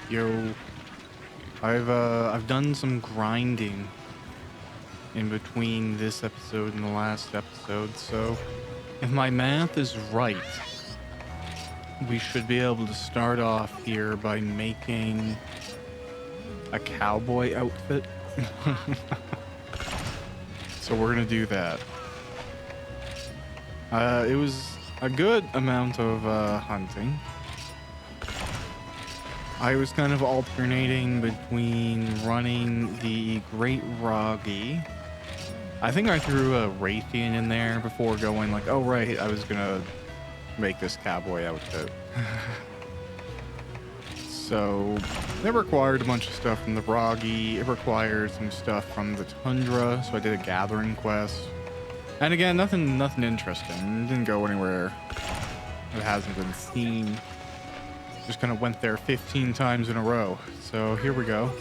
Yo, I've done some grinding in between this episode and the last episode, so if my math is right, we should be able to start off here by making a cowboy outfit. So we're gonna do that. It was a good amount of hunting. I was kind of alternating between running the Great Roggy. I think I threw a Raytheon in there before going like, oh right, I was gonna make this cowboy outfit. So it required a bunch of stuff from the Roggy. It required some stuff from the Tundra, so I did a gathering quest. And again, nothing interesting. It didn't go anywhere that hasn't been seen. Just kind of went there 15 times in a row. So here we go.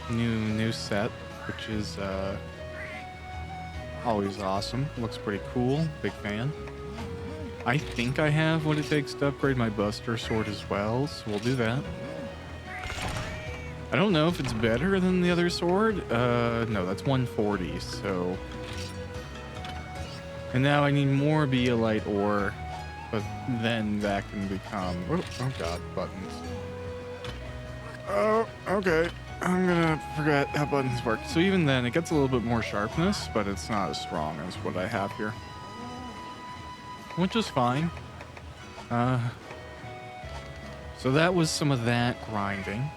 New set, which is always awesome. Looks pretty cool. Big fan. I think I have what it takes to upgrade my Buster Sword as well, so we'll do that. I don't know if it's better than the other sword. No, that's 140, so... And now I need more Beolite ore, but then that can become... Oh god, buttons. Oh, okay. I'm gonna forget how buttons work. So even then, it gets a little bit more sharpness, but it's not as strong as what I have here. Which is fine. So that was some of that grinding.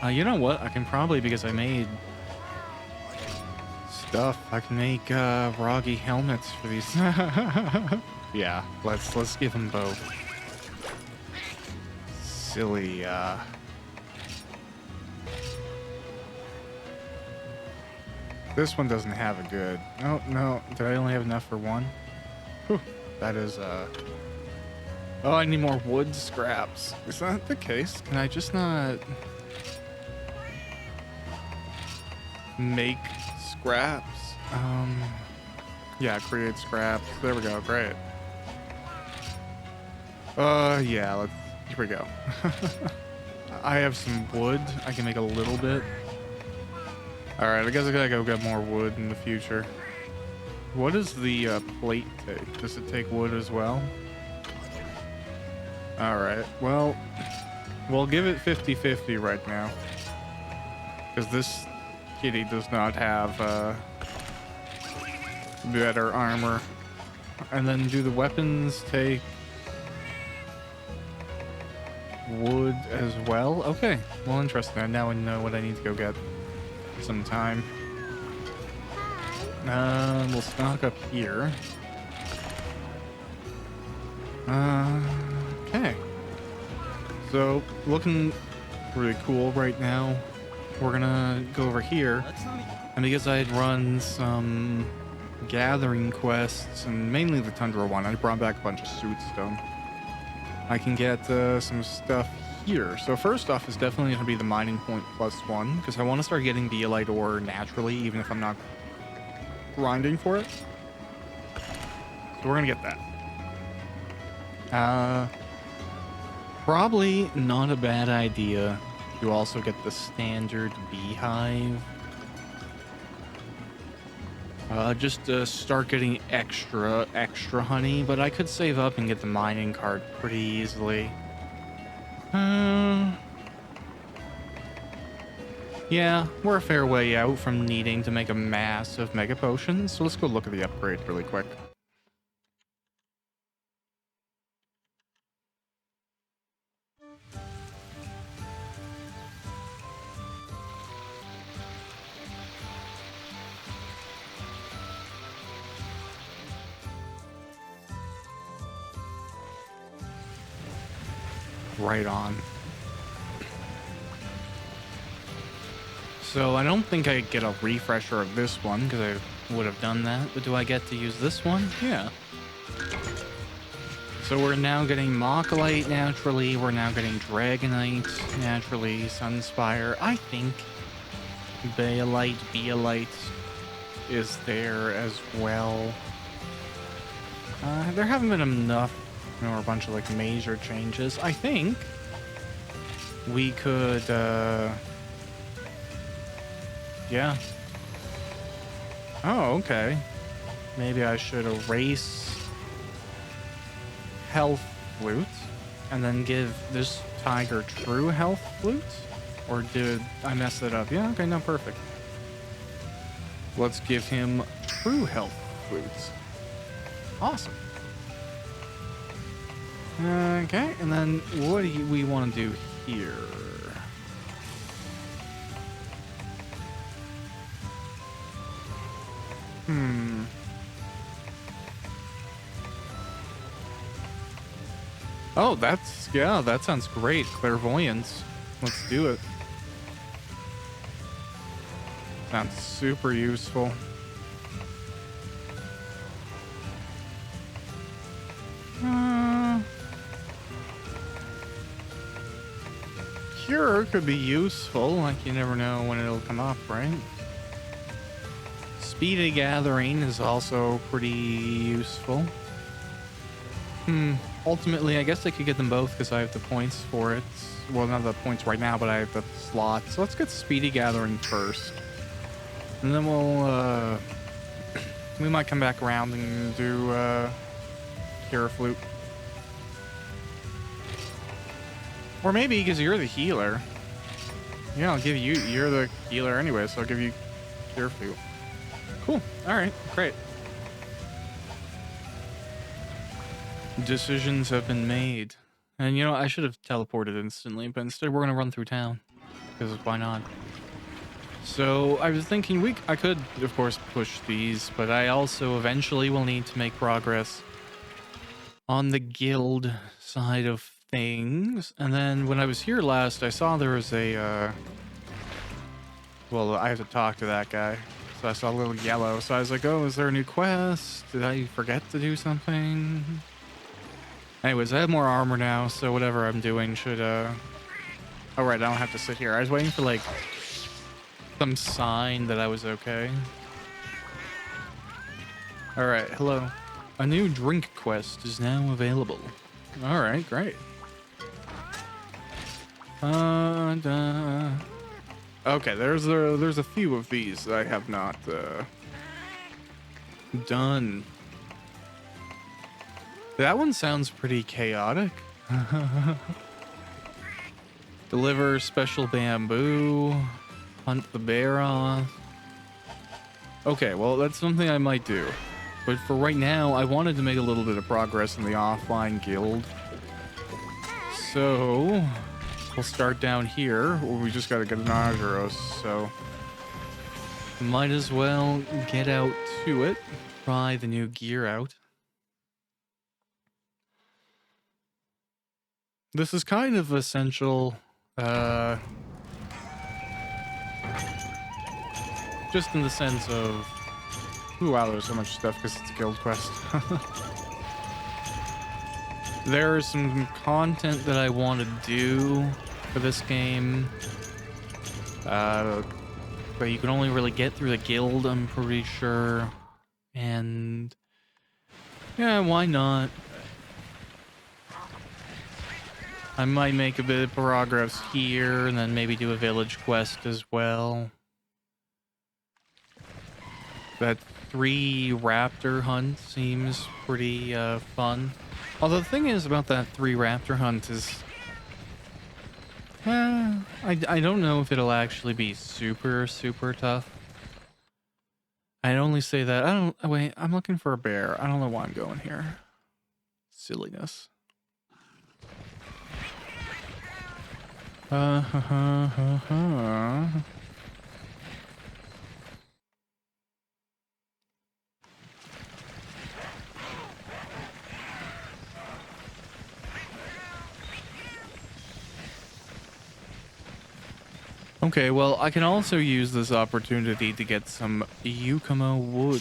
You know what? I can probably, because I made stuff, I can make Roggy helmets for these. Yeah, let's give them both. Silly. This one doesn't have a good. Oh no, did I only have enough for one? Whew, that is Oh, I need more wood scraps. Is that the case? Can I just not make scraps? Yeah, create scraps. There we go. Great. Yeah, here we go. I have some wood. I can make a little bit. Alright, I guess I gotta go get more wood in the future. What does the plate take? Does it take wood as well? Alright, well, we'll give it 50-50 right now. Because this kitty does not have better armor. And then do the weapons take wood as well? Okay, well, interesting. Now I know what I need to go get some time. We'll stock up here. Okay. So, looking really cool right now. We're gonna go over here. And because I had run some gathering quests, and mainly the Tundra one, I brought back a bunch of Sootstone. I can get some stuff here. So first off is definitely going to be the mining point +1, because I want to start getting Beolite ore naturally, even if I'm not grinding for it. So we're going to get that. Probably not a bad idea to also get the standard beehive. Just to start getting extra honey, but I could save up and get the mining cart pretty easily. Yeah, we're a fair way out from needing to make a mass of mega potions, so let's go look at the upgrade really quick. Right on. So I don't think I get a refresher of this one because I would have done that, but do I get to use this one? Yeah. So we're now getting Mocklite naturally, we're now getting Dragonite naturally, Sunspire. I think Beolite is there as well. There haven't been enough, or a bunch of like major changes. I think we could, yeah. Oh, okay. Maybe I should erase health flute and then give this tiger true health flute? Or did I mess it up? Yeah, okay, no, perfect. Let's give him true health flutes. Awesome. Okay, and then what do we want to do here? Oh, yeah, that sounds great. Clairvoyance. Let's do it. Sounds super useful. Cure could be useful. Like, you never know when it'll come up, right? Speed of gathering is also pretty useful. Ultimately, I guess I could get them both because I have the points for it. Well, not the points right now, but I have the slot. So let's get Speedy Gathering first. And then we'll, we might come back around and do, Cure Flute. Or maybe because you're the healer. Yeah, I'll give you, you're the healer anyway, so I'll give you Cure Flute. Cool. Alright, great. Decisions have been made. And you know, I should have teleported instantly, but instead we're gonna run through town. Because why not? So I was thinking I could, of course, push these, but I also eventually will need to make progress on the guild side of things. And then when I was here last, I saw there was a, well, I have to talk to that guy. So I saw a little yellow. So I was like, oh, is there a new quest? Did I forget to do something? Anyways, I have more armor now, so whatever I'm doing should, oh, right, I don't have to sit here. I was waiting for, like, some sign that I was okay. Alright, hello. A new drink quest is now available. Alright, great. Okay, there's a few of these that I have not, done. That one sounds pretty chaotic. Deliver special bamboo. Hunt the bear off. Okay, well, that's something I might do. But for right now, I wanted to make a little bit of progress in the offline guild. So, we'll start down here. Or we just gotta get an Ageros, so... might as well get out to it. Try the new gear out. This is kind of essential, just in the sense of, ooh, wow, there's so much stuff because it's a guild quest. There is some content that I want to do for this game, but you can only really get through the guild, I'm pretty sure, and yeah, why not? I might make a bit of progress here and then maybe do a village quest as well. That 3 raptor hunt seems pretty fun. Although the thing is about that 3 raptor hunt is... I don't know if it'll actually be super, super tough. I'd only say that... I don't... Wait, I'm looking for a bear. I don't know why I'm going here. Silliness. Okay, well, I can also use this opportunity to get some Yucamo wood.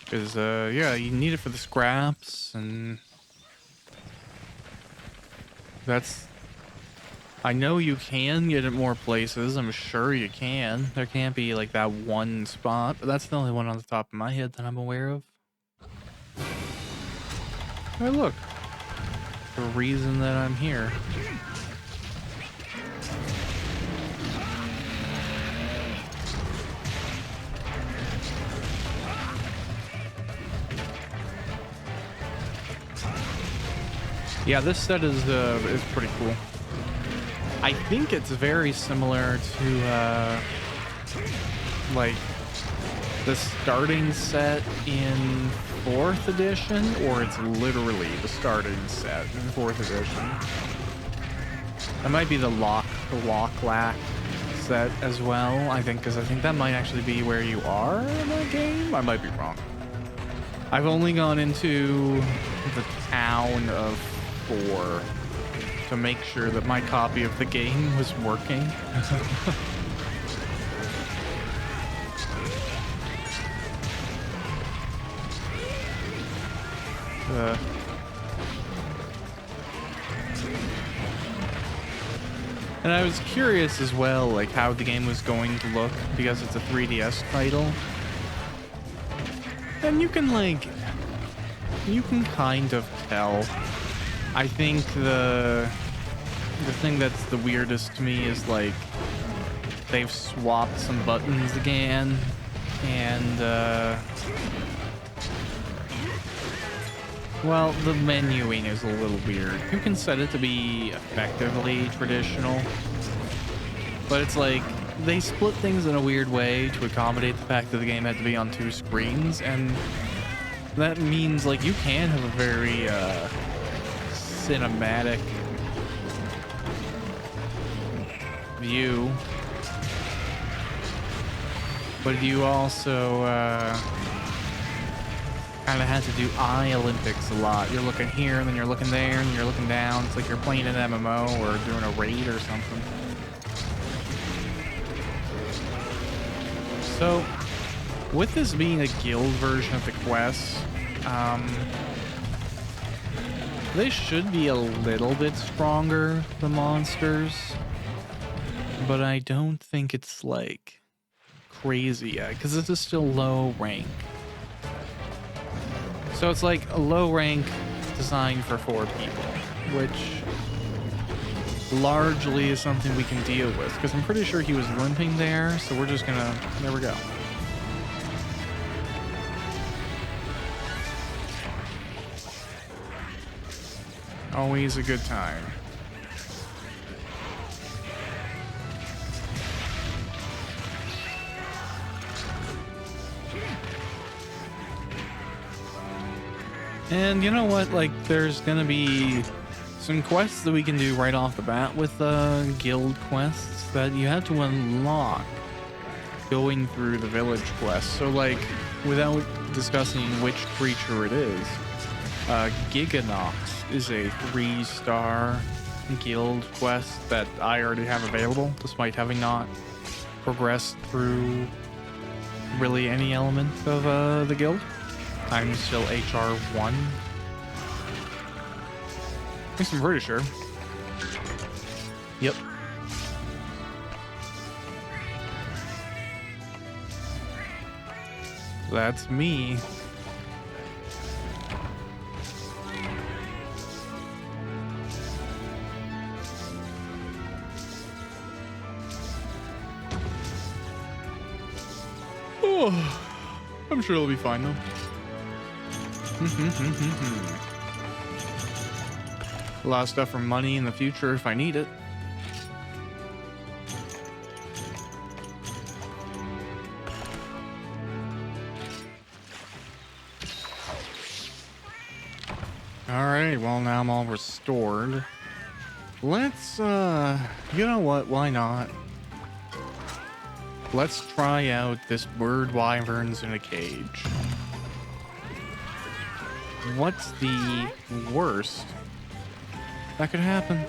Because, yeah, you need it for the scraps, and... that's... I know you can get it more places, I'm sure you can. There can't be, like, that one spot, but that's the only one on the top of my head that I'm aware of. Hey, look. The reason that I'm here. Yeah, this set is pretty cool. I think it's very similar to like the starting set in 4th edition, or it's literally the starting set in 4th edition. That might be the lock lack set as well, I think, because I think that might actually be where you are in the game. I might be wrong. I've only gone into the town of 4 to make sure that my copy of the game was working. And I was curious as well, like how the game was going to look, because it's a 3DS title. And you can kind of tell. I think the thing that's the weirdest to me is like they've swapped some buttons again, and well, the menuing is a little weird. You can set it to be effectively traditional, but it's like they split things in a weird way to accommodate the fact that the game had to be on 2 screens, and that means like you can have a very cinematic view, but you also kind of had to do eye Olympics a lot. You're looking here, and then you're looking there, and you're looking down. It's like you're playing an MMO or doing a raid or something. So, with this being a guild version of the quest, they should be a little bit stronger, the monsters, but I don't think it's like crazy yet, because this is still low rank. So it's like a low rank designed for 4 people, which largely is something we can deal with, because I'm pretty sure he was limping there, so we're just gonna, there we go. Always a good time. And you know what? Like, there's gonna be some quests that we can do right off the bat with guild quests that you have to unlock going through the village quest. So, like, without discussing which creature it is, Giganox is a 3-star guild quest that I already have available, despite having not progressed through really any element of the guild. I'm still HR1. At least I'm pretty sure. Yep. That's me. Oh, I'm sure it'll be fine though. A lot of stuff for money in the future if I need it. Alright, well now I'm all restored. Let's, you know what, why not? Let's try out this bird wyverns in a cage. What's the worst that could happen?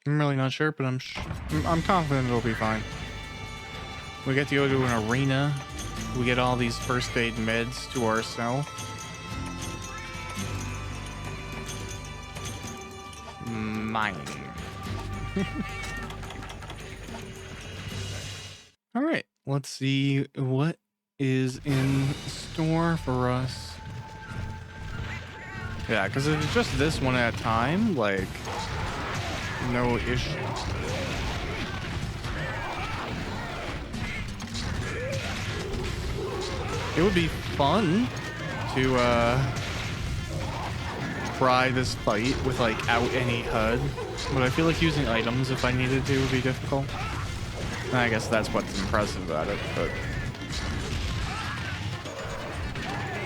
I'm really not sure, but I'm confident it'll be fine. We get to go to an arena. We get all these first aid meds to ourselves. Mine. All right, let's see what is in store for us. Yeah, because if it's just this one at a time, like, no issue. It would be fun to try this fight without any HUD, but I feel like using items if I needed to would be difficult. And I guess that's what's impressive about it, but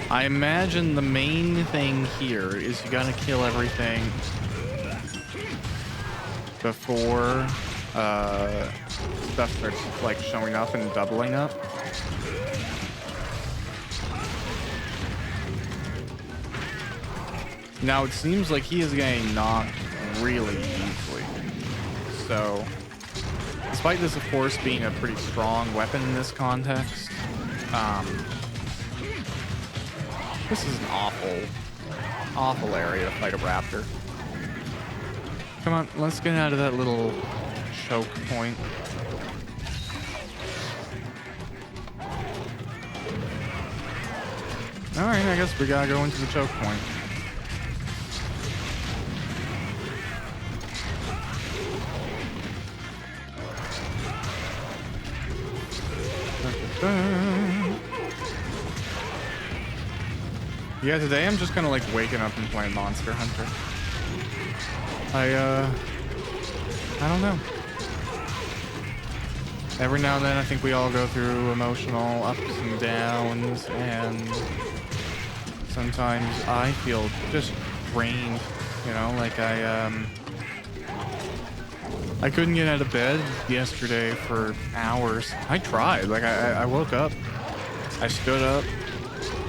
I imagine the main thing here is you gotta kill everything before stuff starts like showing up and doubling up. Now it seems like he is getting knocked really easily. So, despite this of course being a pretty strong weapon in this context, this is an awful area to fight a raptor. Come on, let's get out of that little choke point. Alright, I guess we gotta go into the choke point. Yeah, today I'm just kind of like waking up and playing Monster Hunter. I don't know. Every now and then I think we all go through emotional ups and downs, and sometimes I feel just drained, you know, like I couldn't get out of bed yesterday for hours. I tried, like I woke up, I stood up,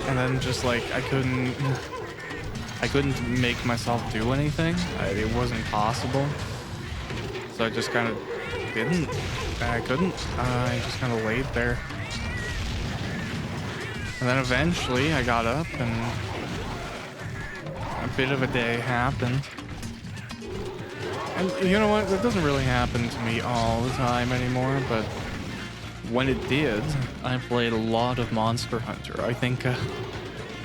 and then just like I couldn't make myself do anything. It wasn't possible. So I just kind of didn't. I couldn't. I just kind of laid there. And then eventually I got up and a bit of a day happened. And you know what? That doesn't really happen to me all the time anymore, but when it did, I played a lot of Monster Hunter. I think it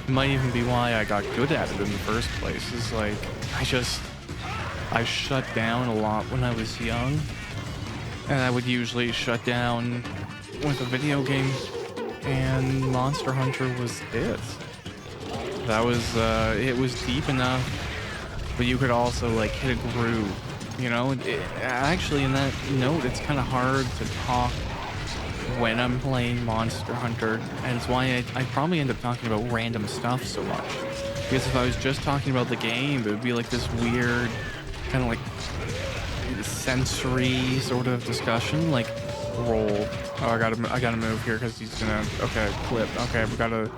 might even be why I got good at it in the first place. Is like, I shut down a lot when I was young. And I would usually shut down with a video game, and Monster Hunter was it. That was, it was deep enough, but you could also like hit a groove, you know? Actually, in that note, it's kind of hard to talk when I'm playing Monster Hunter, and it's why I probably end up talking about random stuff so much. Because if I was just talking about the game, it would be like this weird, kind of like sensory sort of discussion, like roll. Oh, I gotta move here because he's gonna. Okay, clip. Okay, we gotta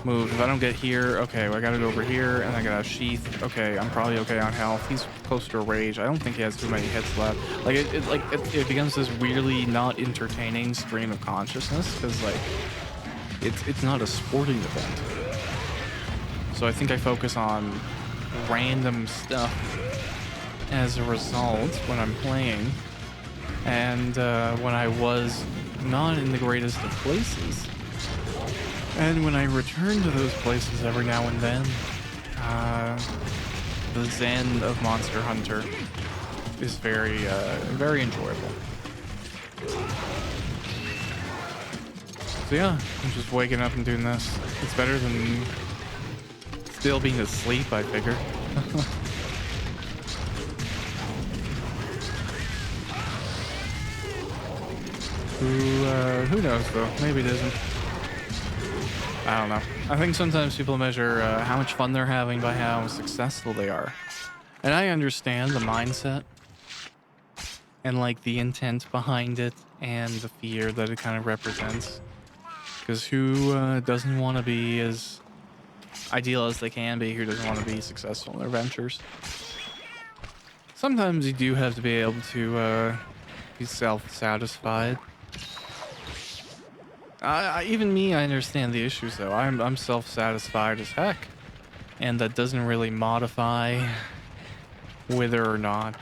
move. If I don't get here, okay, well, I gotta go over here, and I got a sheath. Okay, I'm probably okay on health. He's close to a rage. I don't think he has too many hits left. Like it becomes this weirdly not entertaining stream of consciousness because like it's not a sporting event. So I think I focus on random stuff as a result when I'm playing, and when I was not in the greatest of places, and when I return to those places every now and then, the zen of Monster Hunter is very very enjoyable. So yeah, I'm just waking up and doing this. It's better than still being asleep, I figure. Who knows though? Maybe it isn't. I don't know. I think sometimes people measure how much fun they're having by how successful they are. And I understand the mindset and like the intent behind it and the fear that it kind of represents. Because who doesn't want to be as ideal as they can be? Who doesn't want to be successful in their ventures? Sometimes you do have to be able to be self-satisfied. Even me, I understand the issues though. I'm self-satisfied as heck, and that doesn't really modify whether or not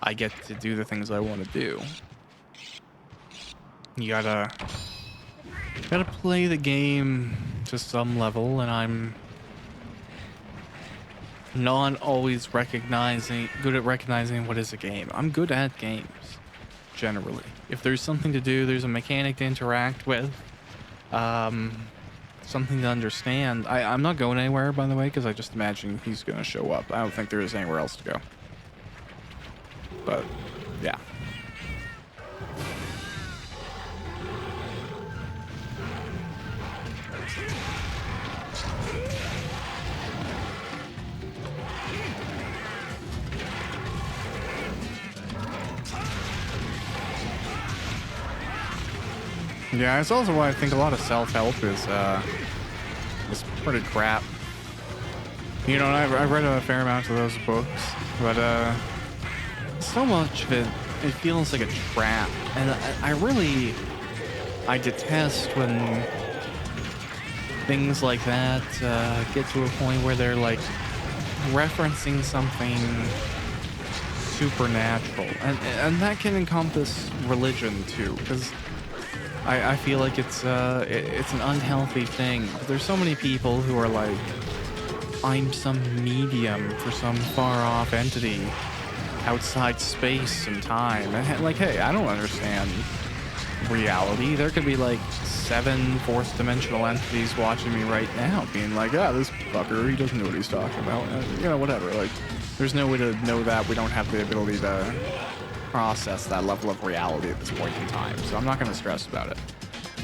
I get to do the things I want to do. You gotta play the game to some level, and I'm not always good at recognizing what is a game. I'm good at games, generally. If there's something to do, there's a mechanic to interact with, something to understand. I'm not going anywhere, by the way, because I just imagine he's going to show up. I don't think there is anywhere else to go. But, yeah. Yeah, it's also why I think a lot of self-help is pretty crap. You know, I've read a fair amount of those books, but so much of it feels like a trap, and I detest when things like that get to a point where they're like referencing something supernatural, and that can encompass religion too, because I feel like it's an unhealthy thing. There's so many people who are like, I'm some medium for some far-off entity outside space and time. And like, hey, I don't understand reality. There could be like 7 fourth dimensional entities watching me right now, being like, yeah, this fucker, he doesn't know what he's talking about. You know, whatever. Like, there's no way to know that. We don't have the ability to process that level of reality at this point in time, so I'm not going to stress about it.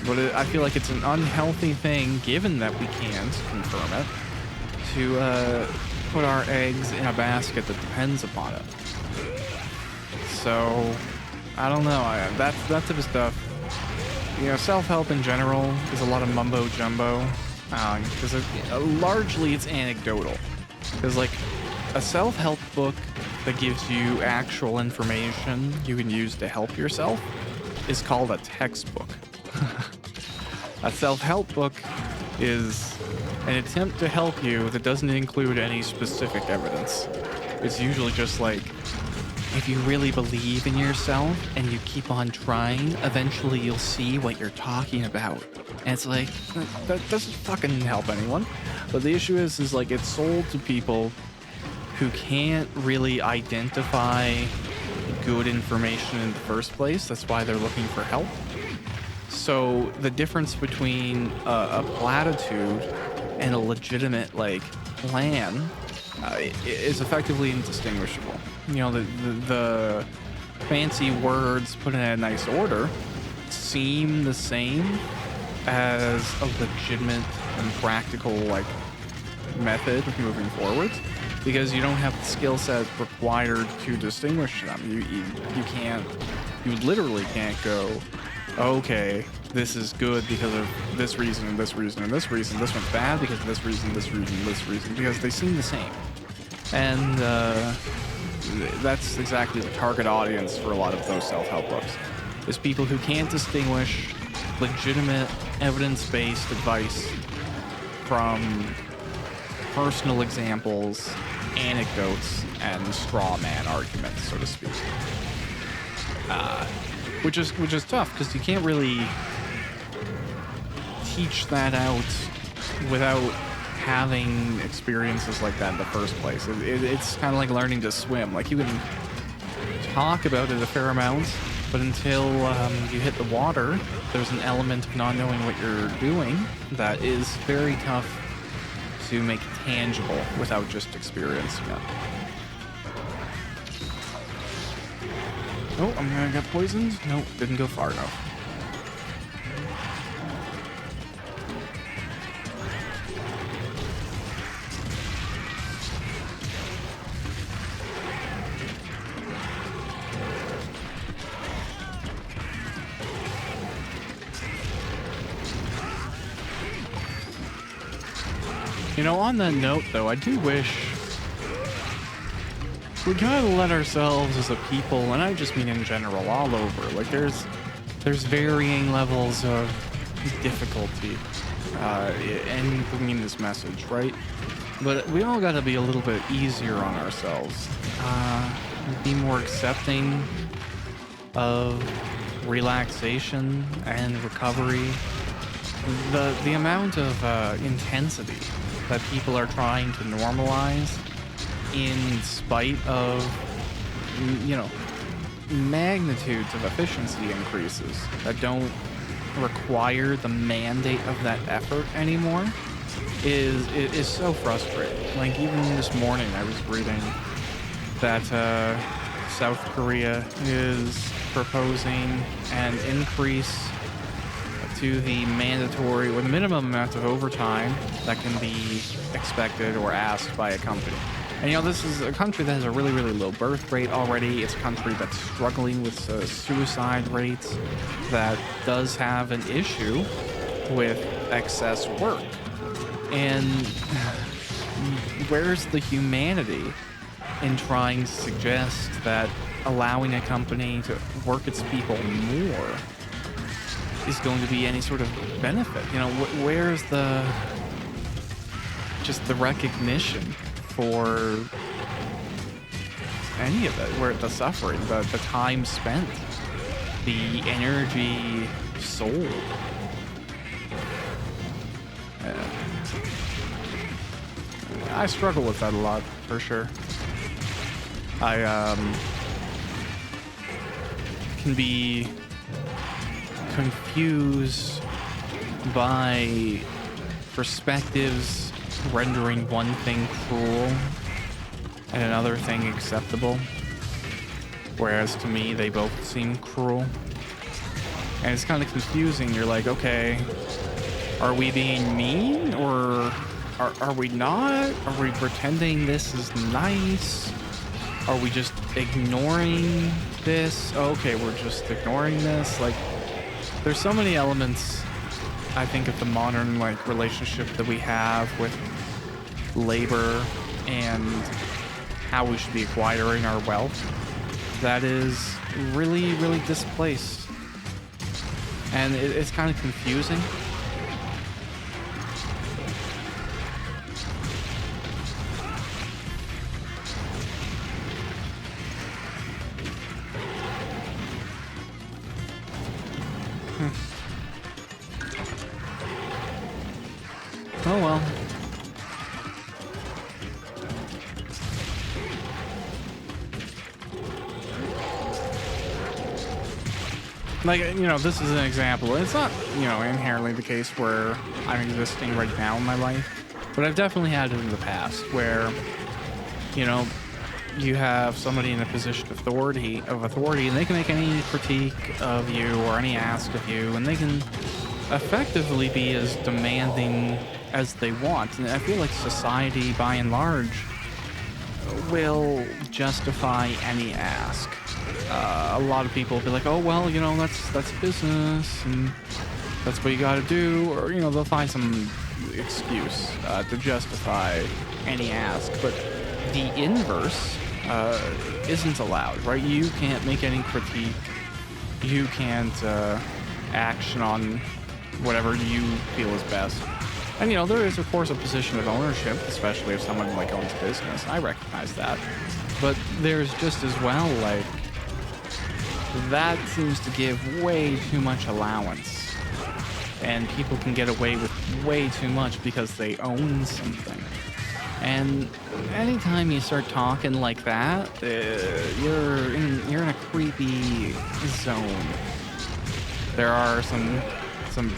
But I feel like it's an unhealthy thing, given that we can't confirm it, to put our eggs in a basket that depends upon it. So, I don't know. That type of stuff, you know, self-help in general is a lot of mumbo jumbo, because largely it's anecdotal. Because like a self-help book that gives you actual information you can use to help yourself is called a textbook. A self-help book is an attempt to help you that doesn't include any specific evidence. It's usually just like, if you really believe in yourself and you keep on trying, eventually you'll see what you're talking about. And it's like, that doesn't fucking help anyone. But the issue is like, it's sold to people who can't really identify good information in the first place. That's why they're looking for help. So the difference between a platitude and a legitimate like plan is effectively indistinguishable. You know, the fancy words put in a nice order seem the same as a legitimate and practical like method of moving forward, because you don't have the skill set required to distinguish them. You literally can't go, okay, this is good because of this reason and this reason and this reason. This one's bad because of this reason, this reason, this reason, because they seem the same. And that's exactly the target audience for a lot of those self-help books, is people who can't distinguish legitimate evidence-based advice from personal examples, anecdotes, and straw man arguments, so to speak. Which is tough, because you can't really teach that out without having experiences like that in the first place. It's kind of like learning to swim. Like, you can talk about it a fair amount, but until you hit the water, there's an element of not knowing what you're doing that is very tough to make tangible without just experiencing it. Oh, I'm gonna get poisoned. Nope, didn't go far enough. You know, on that note, though, I do wish we kind of let ourselves as a people, and I just mean in general, all over. Like, there's varying levels of difficulty in bringing this message, right? But we all got to be a little bit easier on ourselves, be more accepting of relaxation and recovery, the amount of intensity that people are trying to normalize in spite of, you know, magnitudes of efficiency increases that don't require the mandate of that effort anymore is so frustrating. Like, even this morning I was reading that South Korea is proposing an increase to the mandatory or the minimum amount of overtime that can be expected or asked by a company. And, you know, this is a country that has a really, really low birth rate already. It's a country that's struggling with suicide rates, that does have an issue with excess work. And where's the humanity in trying to suggest that allowing a company to work its people more is going to be any sort of benefit? You know, where's just the recognition for any of it, where the suffering, the time spent, the energy sold. I struggle with that a lot, for sure. I can be confused by perspectives rendering one thing cruel and another thing acceptable, whereas to me they both seem cruel. And it's kind of confusing. You're like, okay, are we being mean, or are we not? Are we pretending this is nice? Are we just ignoring this? Okay, we're just ignoring this. Like, there's so many elements, I think, of the modern, like, relationship that we have with labor and how we should be acquiring our wealth that is really, really displaced. And it's kind of confusing. Oh well. Like, you know, this is an example. It's not, you know, inherently the case where I'm existing right now in my life, but I've definitely had it in the past where, you know, you have somebody in a position of authority, and they can make any critique of you or any ask of you, and they can effectively be as demanding as they want. And I feel like society, by and large, will justify any ask. A lot of people will be like, oh, well, you know, that's business, and that's what you got to do. Or, you know, they'll find some excuse to justify any ask. But the inverse isn't allowed, right? You can't make any critique. You can't action on whatever you feel is best. And, you know, there is, of course, a position of ownership, especially if someone, like, owns a business. I recognize that. But there's just as well, like, that seems to give way too much allowance. And people can get away with way too much because they own something. And anytime you start talking like that, you're in a creepy zone. There are some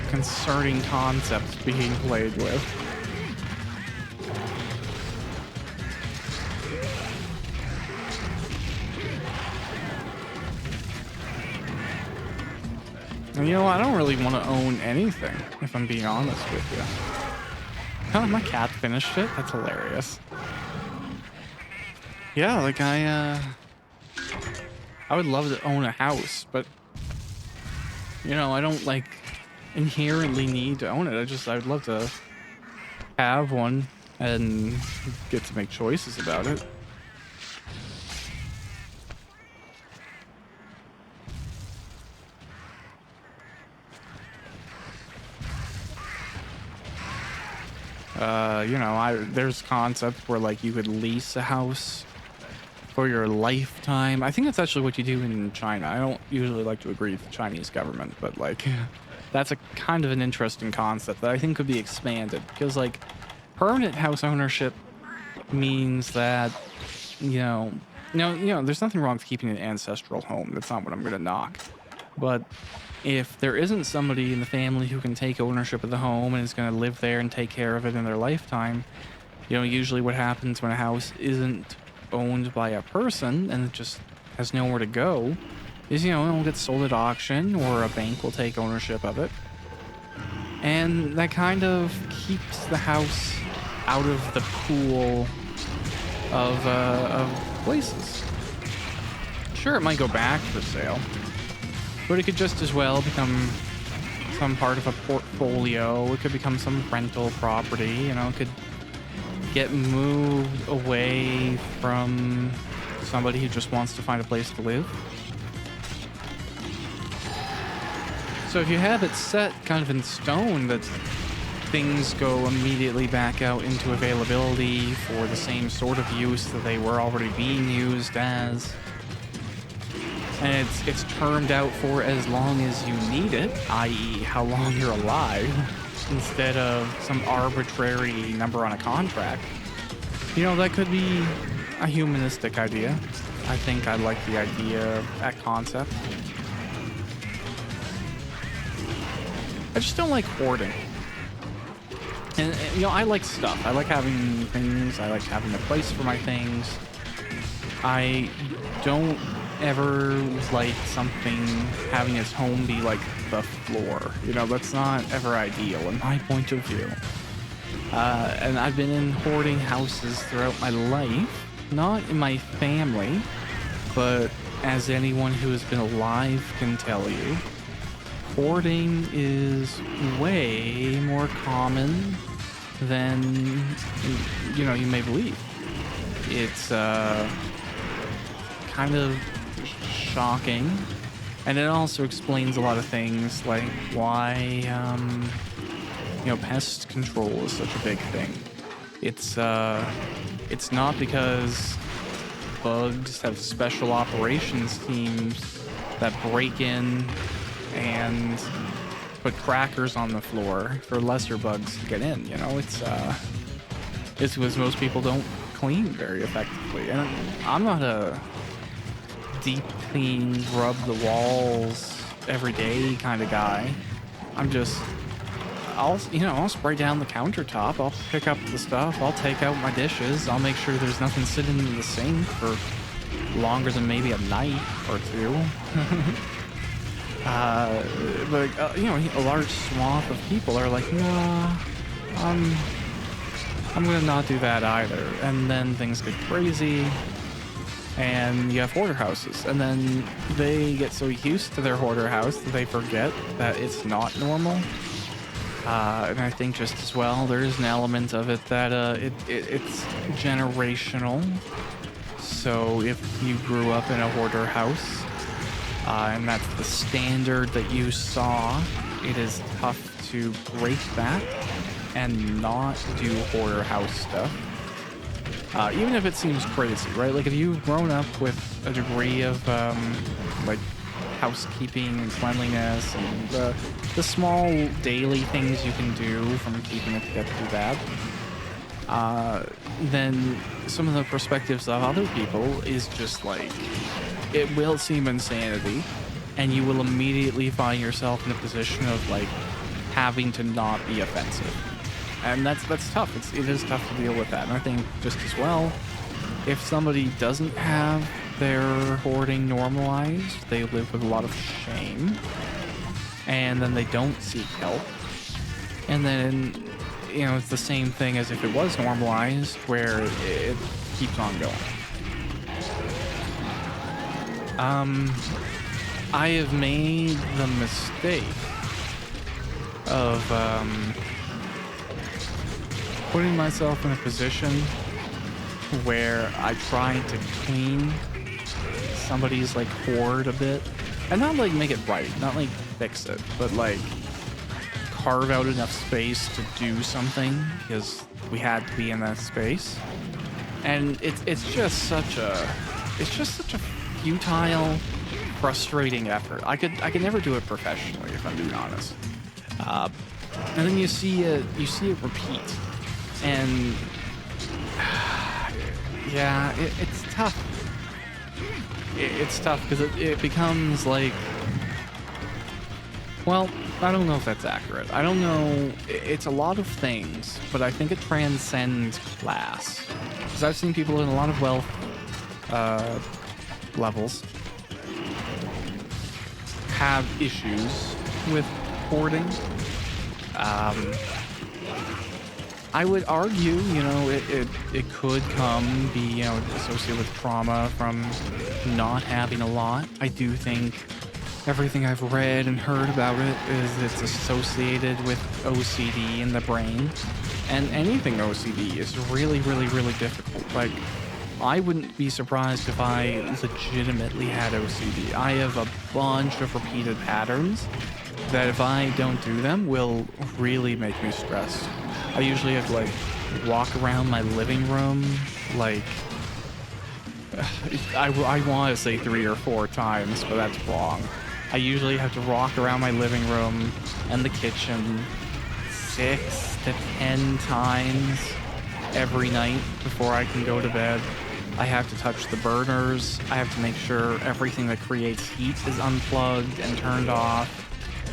concerning concepts being played with. And, you know, I don't really want to own anything, if I'm being honest with you. Oh, my cat finished it? That's hilarious. Yeah, like, I would love to own a house, but, you know, I don't, like, inherently need to own it. I would love to have one and get to make choices about it. You know, there's concepts where, like, you could lease a house for your lifetime. I think that's actually what you do in China. I don't usually like to agree with the Chinese government, but like that's a kind of an interesting concept that I think could be expanded, because like permanent house ownership means that, there's nothing wrong with keeping an ancestral home. That's not what I'm going to knock. But if there isn't somebody in the family who can take ownership of the home and is going to live there and take care of it in their lifetime, usually what happens when a house isn't owned by a person and it just has nowhere to go is, it'll get sold at auction, or a bank will take ownership of it. And that kind of keeps the house out of the pool of places. Sure, it might go back for sale, but it could just as well become some part of a portfolio. It could become some rental property. It could get moved away from somebody who just wants to find a place to live. So if you have it set kind of in stone that things go immediately back out into availability for the same sort of use that they were already being used as, and it's termed out for as long as you need it, i.e. how long you're alive, instead of some arbitrary number on a contract, that could be a humanistic idea. I think I like the idea, that concept. I just don't like hoarding. And I like stuff. I like having things. I like having a place for my things. I don't ever like something having its home be like the floor. That's not ever ideal in my point of view. And I've been in hoarding houses throughout my life, not in my family, but as anyone who has been alive can tell you, hoarding is way more common than you may believe. It's kind of shocking, and it also explains a lot of things, like why pest control is such a big thing. It's not because bugs have special operations teams that break in and put crackers on the floor for lesser bugs to get in. It's because most people don't clean very effectively. And I'm not a deep clean, rub the walls every day kind of guy. I'll spray down the countertop. I'll pick up the stuff. I'll take out my dishes. I'll make sure there's nothing sitting in the sink for longer than maybe a night or two. But a large swath of people are like, nah, I'm gonna not do that either. And then things get crazy, and you have hoarder houses, and then they get so used to their hoarder house that they forget that it's not normal. And I think just as well, there is an element of it that it's generational. So if you grew up in a hoarder house, and that's the standard that you saw, it is tough to break that and not do hoarder house stuff. Even if it seems crazy, right? Like if you've grown up with a degree of housekeeping and cleanliness and the small daily things you can do from keeping it together too bad, then some of the perspectives of other people is just like, it will seem insanity, and you will immediately find yourself in a position of like having to not be offensive. And that's tough. It is tough to deal with that. And I think just as well, if somebody doesn't have their hoarding normalized, they live with a lot of shame, and then they don't seek help. And then, it's the same thing as if it was normalized, where it keeps on going. I have made the mistake of putting myself in a position where I tried to clean somebody's like hoard a bit, and not like make it right, not like fix it, but like carve out enough space to do something because we had to be in that space. And it's just such a it's just such a futile, frustrating effort. I could never do it professionally, if I'm being honest. And then you see it repeat, and yeah, it's tough. It's tough because it becomes like, well, I don't know if that's accurate. I don't know. It's a lot of things, but I think it transcends class. Because I've seen people in a lot of wealth levels have issues with hoarding. I would argue, you know, it could be, you know, associated with trauma from not having a lot. I do think everything I've read and heard about it is it's associated with OCD in the brain. And anything OCD is really, really, really difficult. Like, I wouldn't be surprised if I legitimately had OCD. I have a bunch of repeated patterns that if I don't do them will really make me stressed. I usually have to like walk around my living room like I want to say 3 or 4 times, but that's wrong. I usually have to walk around my living room and the kitchen 6 to 10 times every night before I can go to bed. I have to touch the burners. I have to make sure everything that creates heat is unplugged and turned off.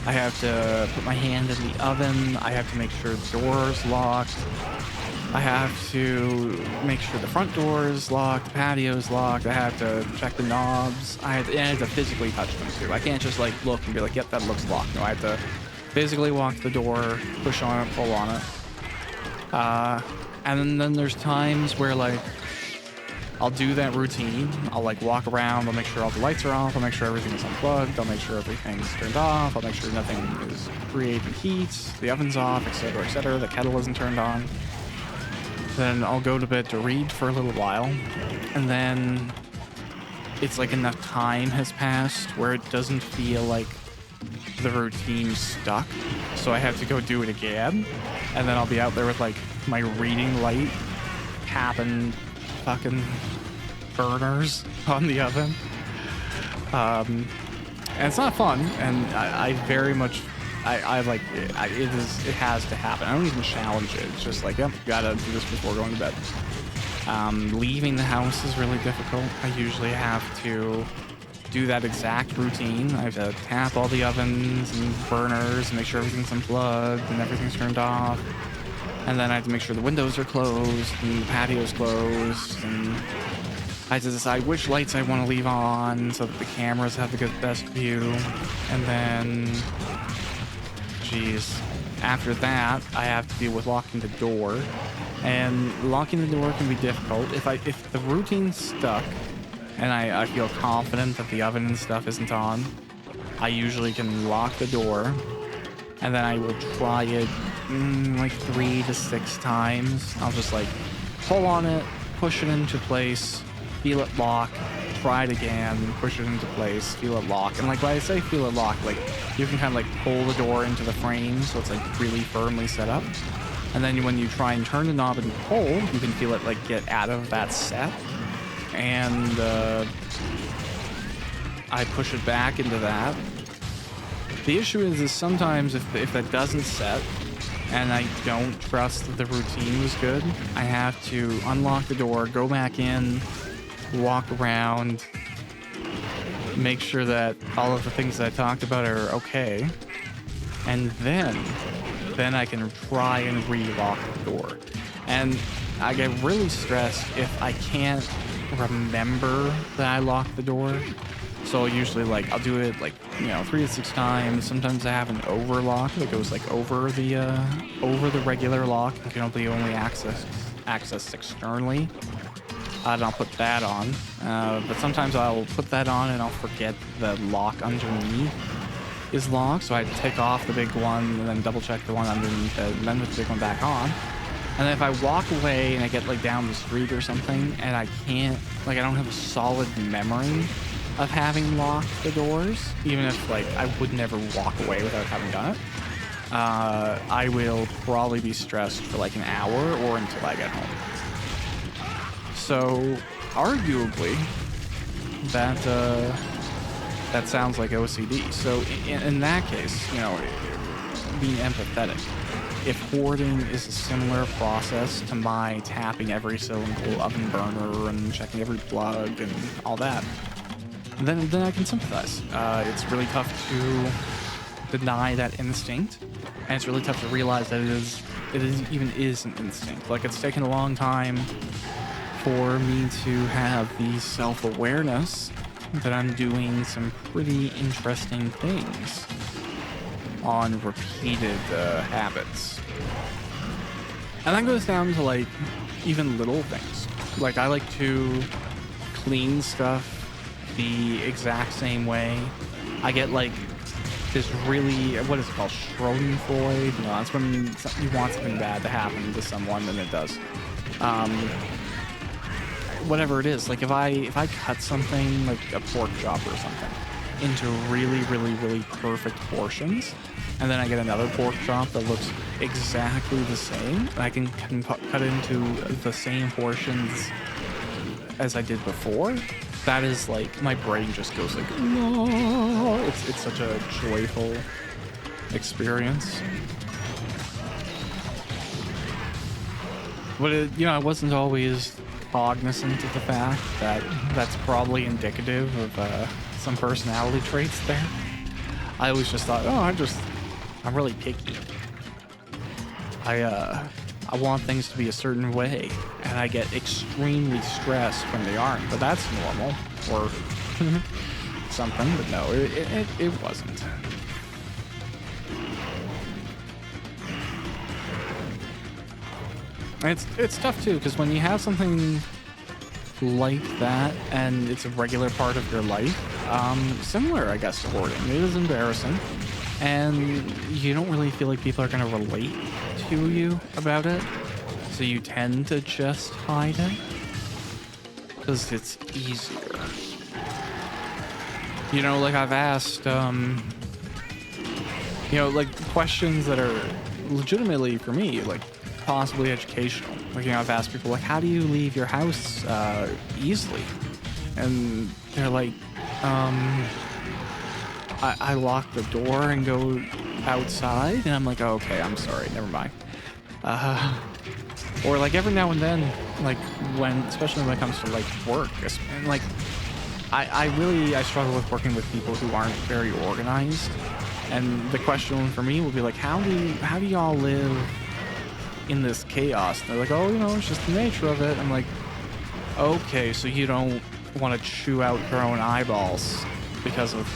I have to put my hand in the oven. I have to make sure the door is locked. I have to make sure the front door is locked, the patio is locked. I have to check the knobs. I have to physically touch them too. I can't just like look and be like, yep, that looks locked. No, I have to physically walk to the door, push on it, pull on it. And then there's times where like I'll do that routine. I'll like walk around. I'll make sure all the lights are off. I'll make sure everything is unplugged. I'll make sure everything's turned off. I'll make sure nothing is creating heat. The oven's off, etc., etc. The kettle isn't turned on. Then I'll go to bed to read for a little while. And then it's like enough time has passed where it doesn't feel like the routine's stuck. So I have to go do it again. And then I'll be out there with like my reading light tapping fucking burners on the oven. And it's not fun, and I very much it has to happen. I don't even challenge it. It's just like, yep, gotta do this before going to bed. Leaving the house is really difficult. I usually have to do that exact routine. I have to tap all the ovens and burners and make sure everything's unplugged and everything's turned off. And then I have to make sure the windows are closed and the patio's closed. And I have to decide which lights I want to leave on so that the cameras have the best view. And then, geez, after that, I have to deal with locking the door. And locking the door can be difficult. If the routine's stuck and I feel confident that the oven and stuff isn't on, I usually can lock the door. And then I will try it like 3 to 6 times. I'll just like pull on it, push it into place, feel it lock, try it again, push it into place, feel it lock. And like when I say feel it lock, like you can kind of like pull the door into the frame so it's like really firmly set up. And then when you try and turn the knob and pull, you can feel it like get out of that set. And I push it back into that. The issue is sometimes if that doesn't set and I don't trust that the routine was good, I have to unlock the door, go back in, walk around, make sure that all of the things that I talked about are okay, and then I can try and re-lock the door. And I get really stressed if I can't remember that I locked the door. So usually like I'll do it like, 3 to 6 times. Sometimes I have an overlock that goes like over the regular lock. It can only access externally. And I'll put that on. But sometimes I'll put that on and I'll forget the lock underneath is locked. So I take off the big one and then double check the one underneath it and then put the big one back on. And then if I walk away and I get like down the street or something and I can't, like I don't have a solid memory of having locked the doors, even if like I would never walk away without having done it, I will probably be stressed for like an hour or until I get home. So arguably, that that sounds like OCD. So in that case, you know, being empathetic. If hoarding is a similar process to my tapping every single oven burner and checking every plug and all that, then I can sympathize. It's really tough to deny that instinct, and it's really tough to realize that it is an instinct. Like, it's taken a long time for me to have the self-awareness that I'm doing some pretty interesting things on repeated habits. And that goes down to, like, even little things. Like, I like to clean stuff the exact same way. I get, like, this really, what is it called, Schadenfreude? No, that's when you want something bad to happen to someone, and it does. Whatever it is, like, if I cut something, like a pork chop or something, into really, really, really perfect portions, and then I get another pork chop that looks exactly the same, and I can cut into the same portions as I did before, that is like, my brain just goes like, no. It's such a joyful experience. But you know, I wasn't always cognizant of the fact that that's probably indicative of some personality traits there. I always just thought, I'm really picky. I want things to be a certain way, and I get extremely stressed when they aren't, but that's normal, or something, but no, it wasn't. It's tough too, because when you have something like that, and it's a regular part of your life, similar, I guess, to hoarding, it is embarrassing, and you don't really feel like people are going to relate to you about it, so you tend to just hide it because it's easier. You know, like, I've asked you know, like, questions that are legitimately, for me, like, possibly educational. Like, you know, I've asked people, like, how do you leave your house easily? And they're like, I lock the door and go outside, and I'm like, oh, okay, I'm sorry, never mind. Or, like, every now and then, like, especially when it comes to, like, work, and, like, I struggle with working with people who aren't very organized, and the question for me will be like, how do y'all live in this chaos? And they're like, oh, you know, it's just the nature of it. I'm like, okay, so you don't want to chew out your own eyeballs because of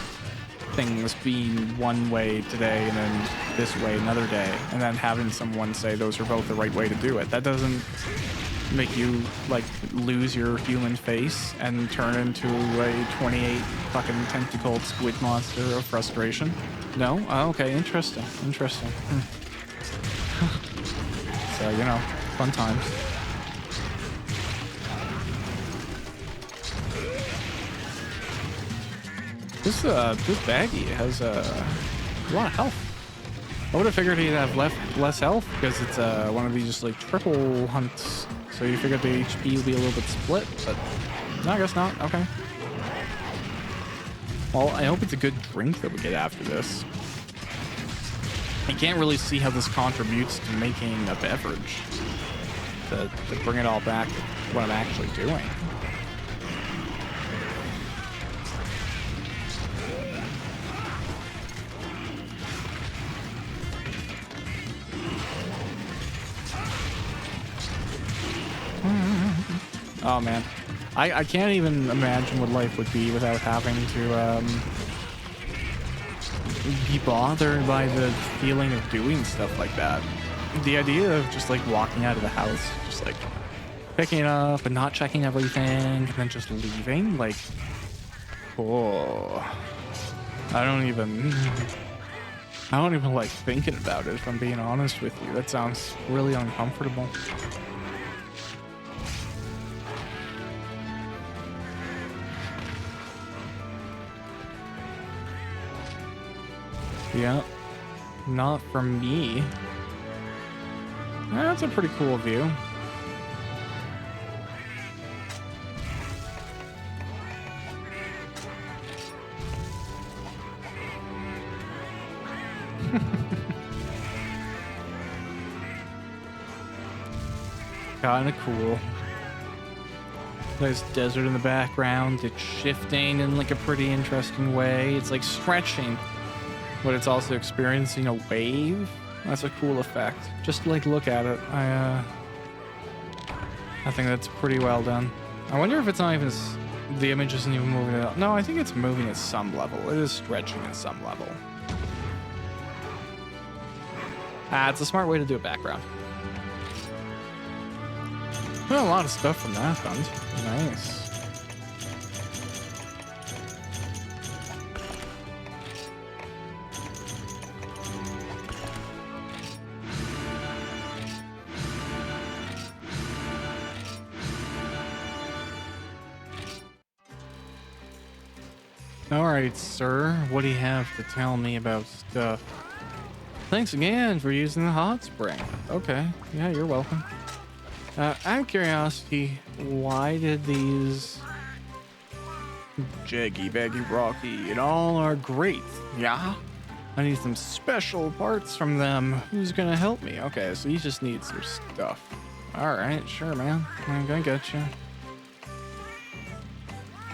things being one way today and then this way another day, and then having someone say those are both the right way to do it. That doesn't make you, like, lose your human face and turn into a 28 fucking tentacled squid monster of frustration. No? Oh, okay, interesting. So, you know, fun times. This baggie has a lot of health. I would have figured he'd have less health because it's one of these just like triple hunts. So you figured the HP would be a little bit split, but no, I guess not. Okay. Well, I hope it's a good drink that we get after this. I can't really see how this contributes to making a beverage to bring it all back to what I'm actually doing. Oh man, I can't even imagine what life would be without having to be bothered by the feeling of doing stuff like that. The idea of just like walking out of the house, just like picking it up and not checking everything and then just leaving, like, oh, I don't even like thinking about it, if I'm being honest with you. That sounds really uncomfortable. Yeah, not from me. That's a pretty cool view. Kinda cool. There's desert in the background. It's shifting in like a pretty interesting way. It's like stretching, but it's also experiencing a wave. That's a cool effect. Just like look at it. I think that's pretty well done. I wonder if it's not even the image isn't even moving at all. No, I think it's moving at some level. It is stretching at some level. It's a smart way to do a background. Well, a lot of stuff from that hunt. Nice. Alright, sir. What do you have to tell me about stuff? Thanks again for using the hot spring. Okay. Yeah, you're welcome. Out of curiosity, why did these jaggy, baggy, rocky, and all are great? Yeah? I need some special parts from them. Who's gonna help me? Okay, so you just need some stuff. Alright, sure, man. I got you.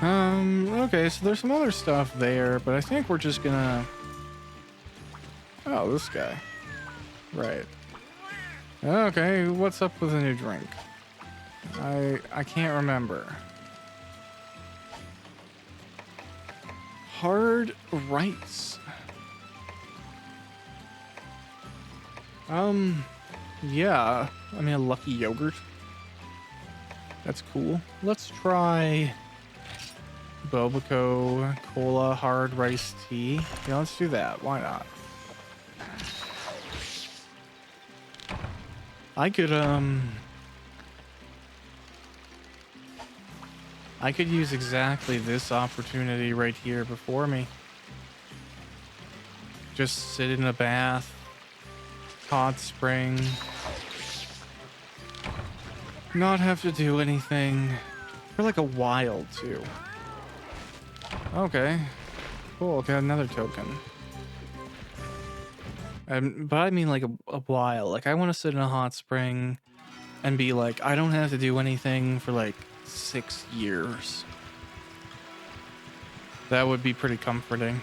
Okay, so there's some other stuff there, but I think we're just gonna... Oh, this guy. Right. Okay, what's up with a new drink? I can't remember. Hard rice. Yeah. I mean, a lucky yogurt. That's cool. Let's try Bobaco Cola Hard Rice Tea. Yeah, let's do that. Why not? I could use exactly this opportunity right here before me. Just sit in a bath, hot spring, not have to do anything for like a while too. Okay, cool. Got another token. But I mean like a while. Like I want to sit in a hot spring and be like, I don't have to do anything for like 6 years. That would be pretty comforting.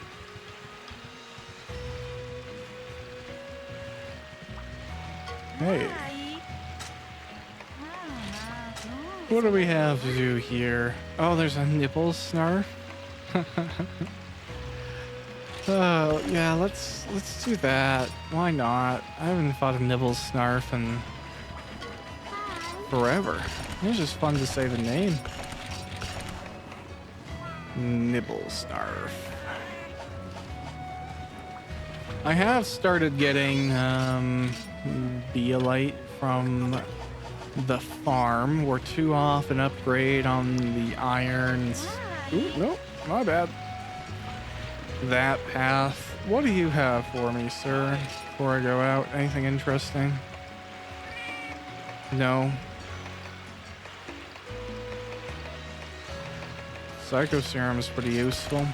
Hey. What do we have to do here? Oh, there's a nipple snarf. Oh, yeah, let's do that. Why not? I haven't fought a nibble snarf in forever. It was just fun to say the name. Nibble snarf. I have started getting Beolite from the farm. We're 2 off an upgrade on the irons. Ooh, nope, my bad. That path. What do you have for me, sir? Before I go out, anything interesting? No. Psycho Serum is pretty useful.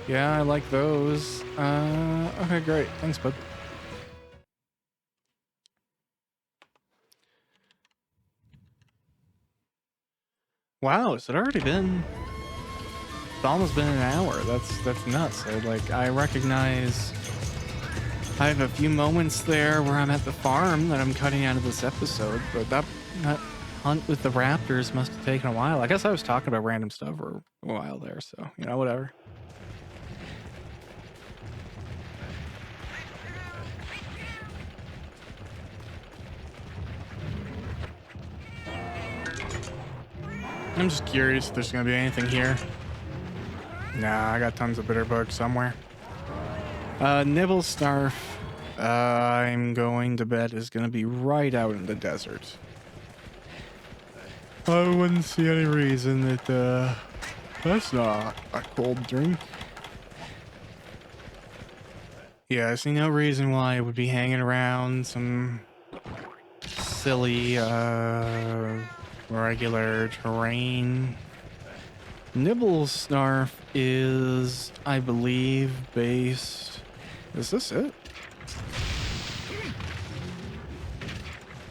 Yeah, I like those. Okay, great. Thanks, bud. Wow, has it already been? It's almost been an hour. That's nuts. I recognize I have a few moments there where I'm at the farm that I'm cutting out of this episode, but that hunt with the raptors must have taken a while. I guess I was talking about random stuff for a while there, so you know, whatever. I'm just curious if there's gonna be anything here. Nah, I got tons of bitter bugs somewhere. Nibble Snarf, I'm going to bet is gonna be right out in the desert. I wouldn't see any reason that, that's not a cold drink. Yeah, I see no reason why it would be hanging around some silly, regular terrain. Nibble Snarf is, I believe, based... Is this it?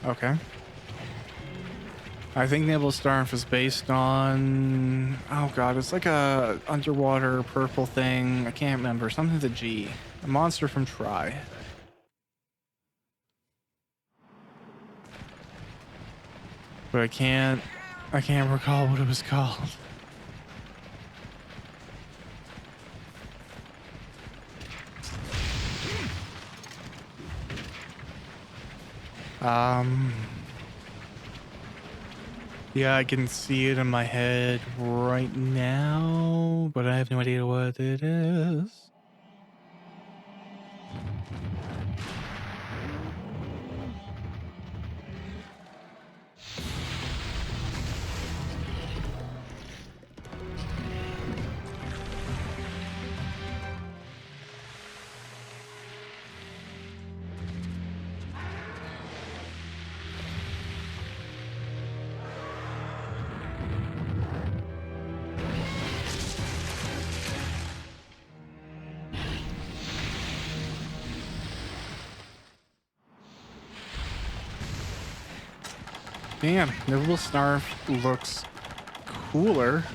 Okay. I think Nibble Snarf is based on... Oh god, it's like a underwater purple thing. I can't remember. Something with a G. A monster from Try. But I can't recall what it was called. Yeah, I can see it in my head right now, but I have no idea what it is. Damn, Nibble Snarf looks cooler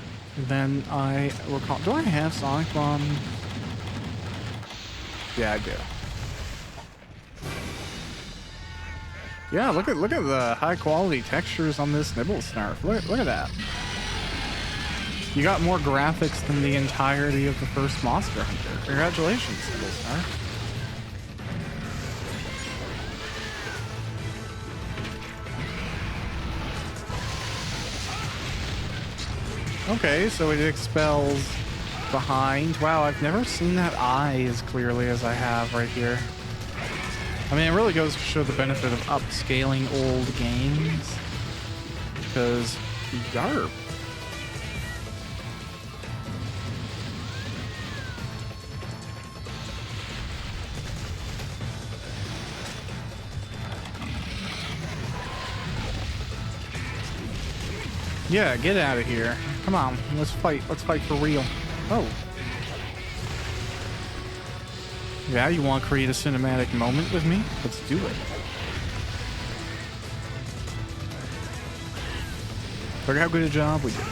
than I recall. Do I have Sonic Bomb? Yeah, I do. Yeah, look at the high quality textures on this Nibble Snarf. Look at that. You got more graphics than the entirety of the first Monster Hunter. Congratulations, Nibble Snarf. Okay, so it expels behind. Wow, I've never seen that eye as clearly as I have right here. I mean, it really goes to show the benefit of upscaling old games. Because, yarp. Yeah, get out of here. Come on, let's fight. Let's fight for real. Oh. Yeah, you want to create a cinematic moment with me? Let's do it. Look how good a job we did.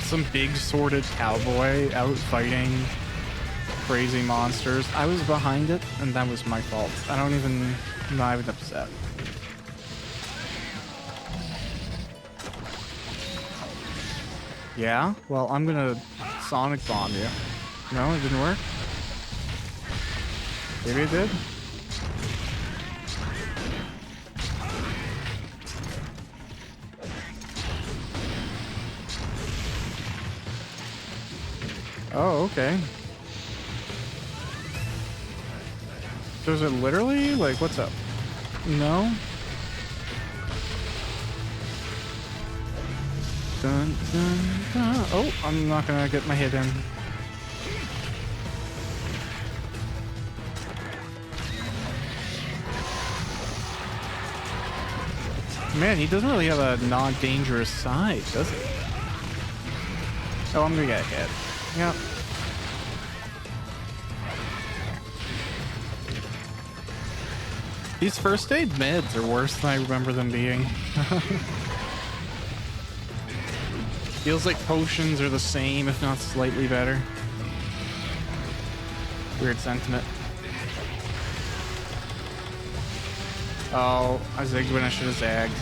Some big sworded cowboy out fighting crazy monsters. I was behind it, and that was my fault. I'm not even upset. Yeah? Well, I'm gonna Sonic Bomb you. No, it didn't work? Maybe it did? Oh, okay. Does it literally? Like, what's up? No? Dun, dun, dun. Oh, I'm not gonna get my hit in. Man, he doesn't really have a non-dangerous side, does he? Oh, I'm gonna get hit. Yep. These first aid meds are worse than I remember them being. Feels like potions are the same, if not slightly better. Weird sentiment. Oh, I zigged when I should have zagged.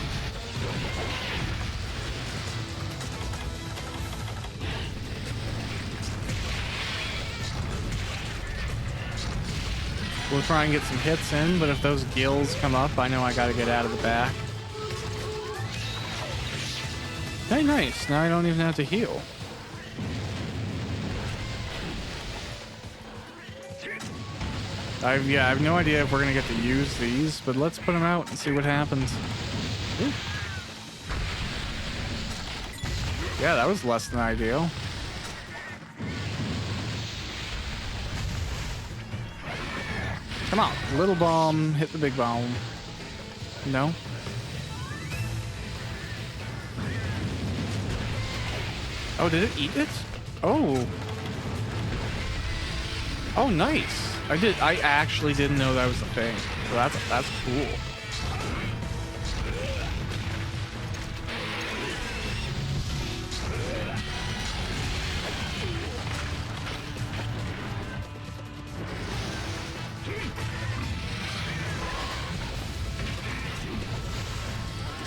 We'll try and get some hits in, but if those gills come up, I know I gotta get out of the back. Hey, nice. Now I don't even have to heal. I have no idea if we're gonna get to use these, but let's put them out and see what happens. Ooh. Yeah, that was less than ideal. Come on, little bomb, hit the big bomb. No? Oh, did it eat it? Oh. Oh, nice. I actually didn't know that was a thing. So that's cool.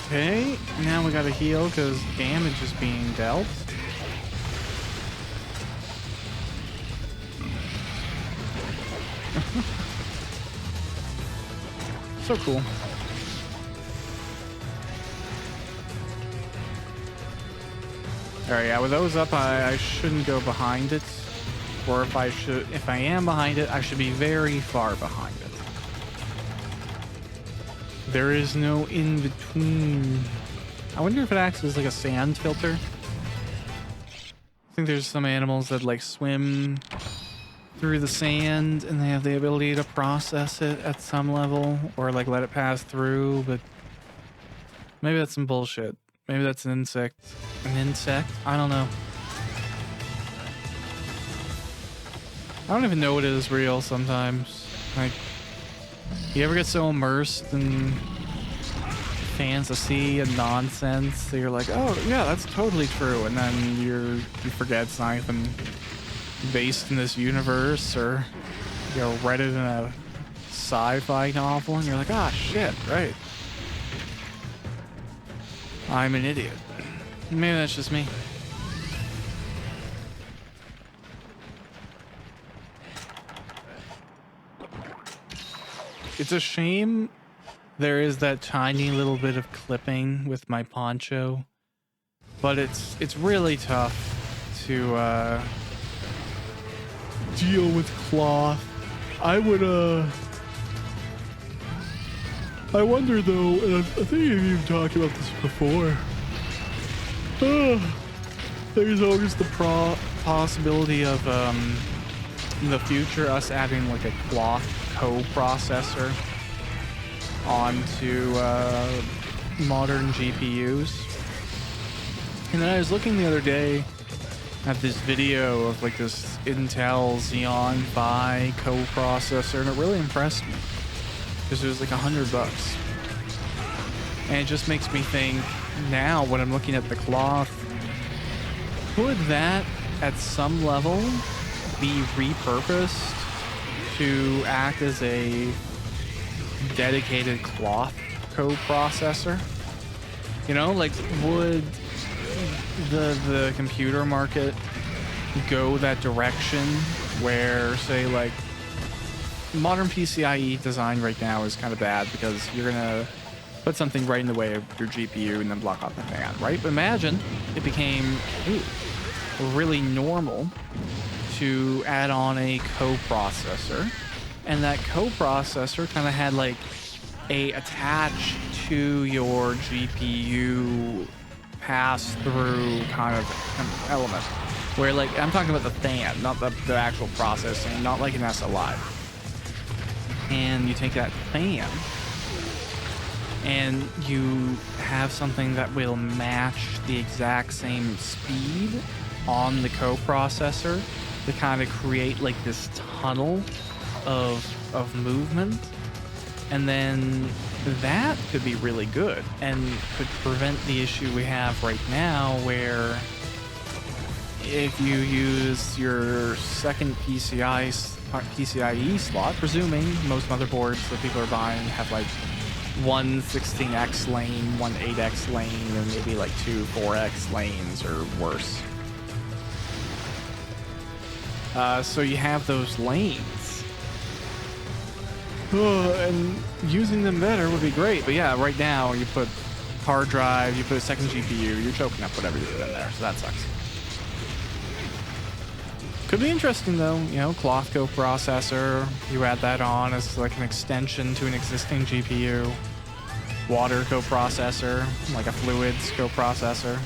Okay, now we gotta heal because damage is being dealt. So cool. Alright, yeah, with those up, I shouldn't go behind it. Or if I am behind it, I should be very far behind it. There is no in between. I wonder if it acts as like a sand filter. I think there's some animals that like swim through the sand and they have the ability to process it at some level or like let it pass through, but maybe that's some bullshit. Maybe that's an insect. An insect? I don't know. I don't even know what is real sometimes. Like, you ever get so immersed in fantasy and nonsense that you're like, oh yeah, that's totally true, and then you forget it's not even based in this universe, or you know, read it in a sci-fi novel and you're like, ah, shit, right. I'm an idiot. Maybe that's just me. It's a shame there is that tiny little bit of clipping with my poncho, but it's really tough to deal with cloth. I wonder though, and I think you've even talked about this before. There's always the possibility of in the future us adding like a cloth co-processor onto modern GPUs. And then I was looking the other day at this video of like this Intel Xeon Phi co-processor, and it really impressed me because it was like $100. And it just makes me think now when I'm looking at the cloth, could that at some level be repurposed to act as a dedicated cloth co-processor? You know, like would the computer market go that direction where, say, like modern PCIe design right now is kind of bad because you're gonna put something right in the way of your GPU and then block out the fan, right? But imagine it became really normal to add on a co-processor, and that co-processor kind of had like a attached to your GPU pass-through kind of element, where like I'm talking about the fan, not the actual processing, not like an SLI. And you take that fan and you have something that will match the exact same speed on the co-processor to kind of create like this tunnel of movement. And then that could be really good and could prevent the issue we have right now where if you use your second PCIe slot, presuming most motherboards that people are buying have like one 16x lane, one 8x lane, and maybe like two 4x lanes or worse. So you have those lanes. And using them better would be great. But yeah, right now you put hard drive, you put a second GPU, you're choking up whatever you put in there. So that sucks. Could be interesting though, you know, cloth co-processor, you add that on as like an extension to an existing GPU. Water co-processor, like a fluids co-processor.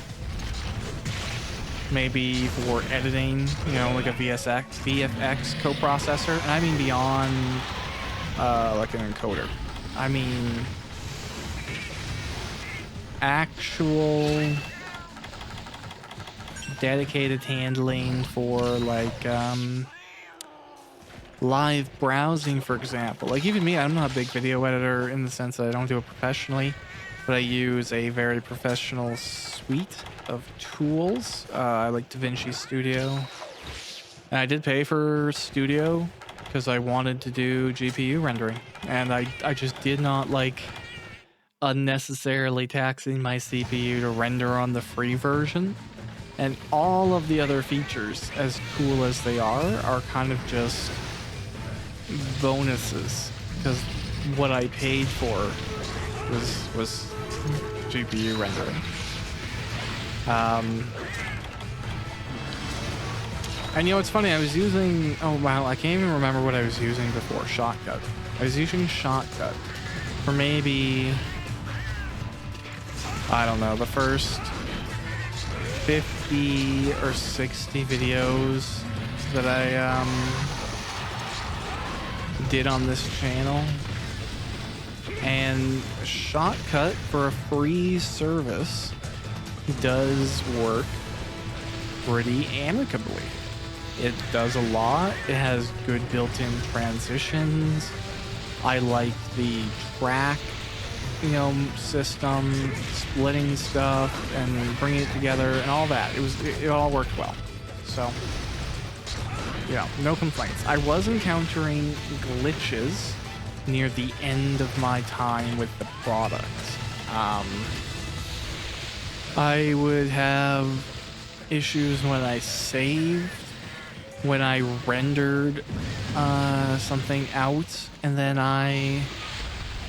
Maybe for editing, you know, like a VFX co-processor. And I mean beyond like an encoder. I mean actual dedicated handling for like live browsing, for example. Like even me, I'm not a big video editor in the sense that I don't do it professionally, but I use a very professional suite of tools. I like DaVinci Studio. And I did pay for Studio because I wanted to do GPU rendering. And I just did not like unnecessarily taxing my CPU to render on the free version. And all of the other features, as cool as they are kind of just bonuses, because what I paid for was GPU rendering. And you know, it's funny, I was using, oh wow, I can't even remember what I was using before. Shotcut. I was using Shotcut for maybe, I don't know, the first 50 or 60 videos that I did on this channel. And Shotcut, for a free service, does work pretty amicably. It does a lot. It has good built-in transitions. I like the track, you know, system, splitting stuff and bringing it together and all that. It all worked well. So, yeah, no complaints. I was encountering glitches near the end of my time with the product. I would have issues when I saved, when I rendered something out and then I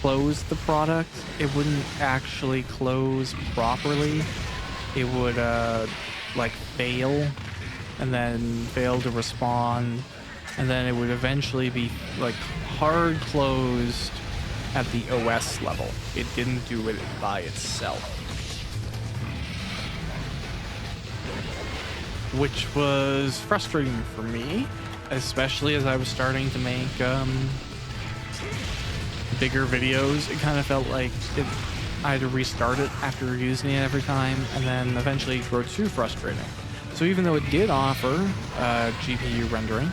closed the product. It wouldn't actually close properly. It would like fail and then fail to respond, and then it would eventually be like hard closed at the OS level. It didn't do it by itself, which was frustrating for me, especially as I was starting to make bigger videos. It kind of felt like I had to restart it after using it every time, and then eventually it grew too frustrating. So even though it did offer GPU rendering,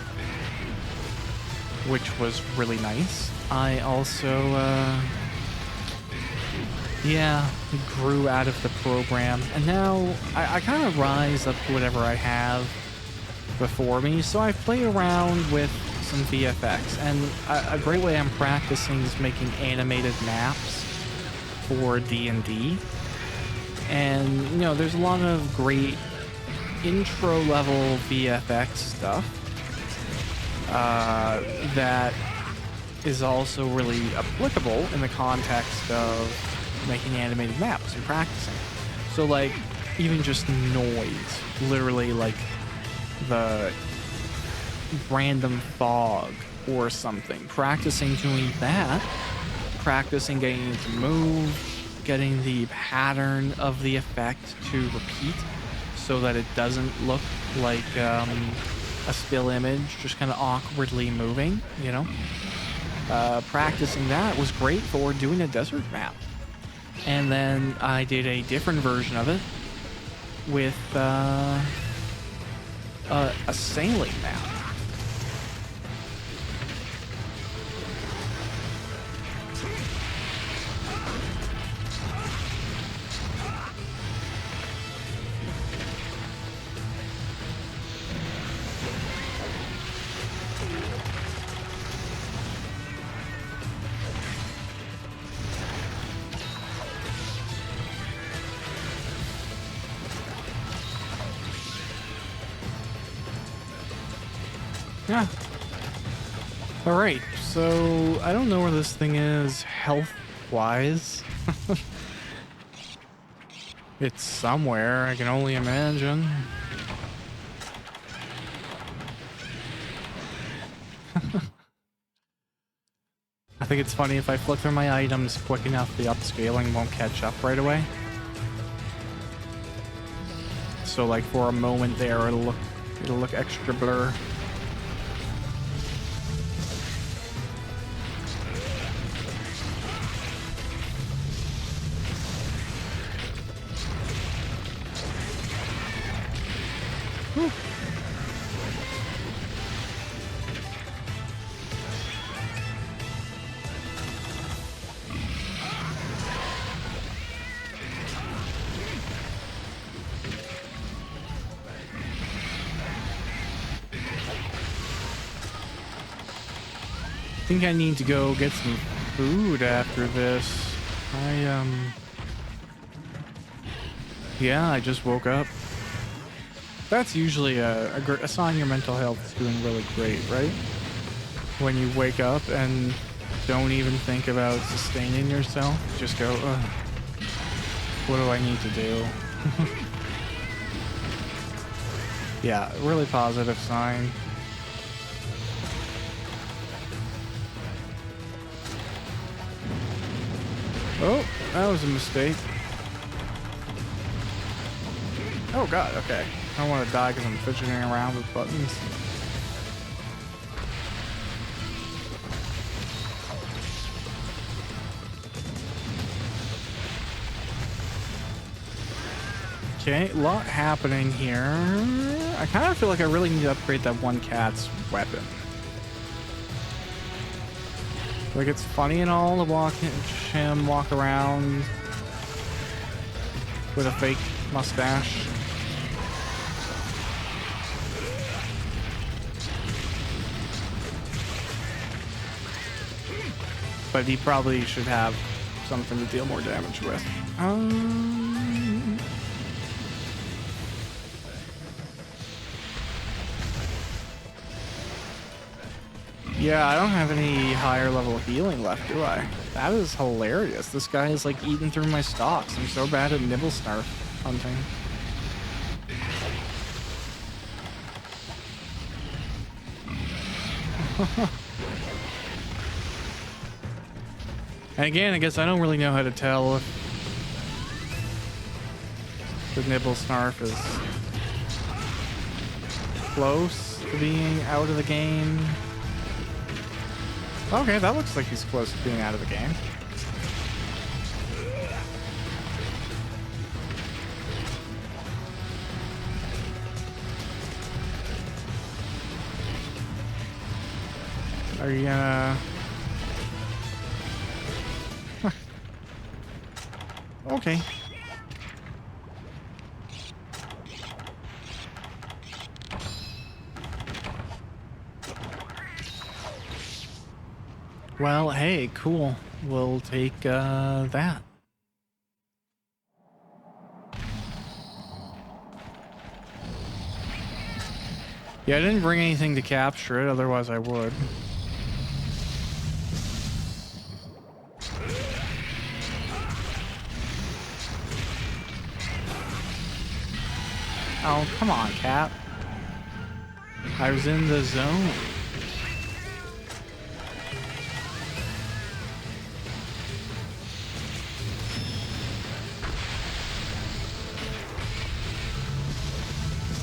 which was really nice, I also grew out of the program, and now I kind of rise up to whatever I have before me. So I play around with some VFX, and a great way I'm practicing is making animated maps for D&D. And you know, there's a lot of great intro level VFX stuff that is also really applicable in the context of making animated maps and practicing. So like even just noise, literally like the random fog or something, practicing doing that, practicing getting it to move, getting the pattern of the effect to repeat so that it doesn't look like a still image just kind of awkwardly moving, you know. Practicing that was great for doing a desert map. And then I did a different version of it with a sailing map. Yeah. Alright, so I don't know where this thing is health-wise. It's somewhere, I can only imagine. I think it's funny, if I flick through my items quick enough, the upscaling won't catch up right away. So like for a moment there, it'll look extra blur. Whew. I think I need to go get some food after this. Yeah, I just woke up. That's usually a sign your mental health is doing really great, right? When you wake up and don't even think about sustaining yourself, just go, ugh, what do I need to do? Yeah, really positive sign. Oh, that was a mistake. Oh god, okay. I don't want to die because I'm fidgeting around with buttons. Okay, a lot happening here. I kind of feel like I really need to upgrade that one cat's weapon. Like, it's funny and all to watch him walk around with a fake mustache. But he probably should have something to deal more damage with. Yeah, I don't have any higher level healing left, do I? That is hilarious. This guy is like eating through my stocks. I'm so bad at nibble snarf hunting. And again, I guess I don't really know how to tell if the nibble snarf is close to being out of the game. Okay, that looks like he's close to being out of the game. Are you gonna... Okay. Well, hey, cool. We'll take that. Yeah, I didn't bring anything to capture it, otherwise I would. Oh, come on, Cap. I was in the zone.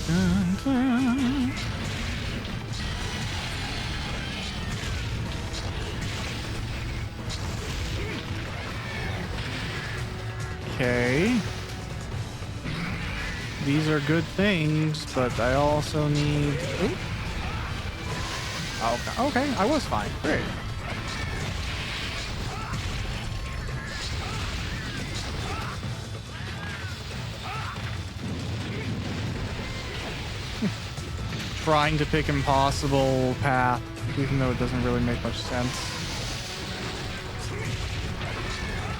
Dun, dun. Okay. These are good things, but I also need... Ooh. Okay, I was fine. Great. Trying to pick impossible path, even though it doesn't really make much sense.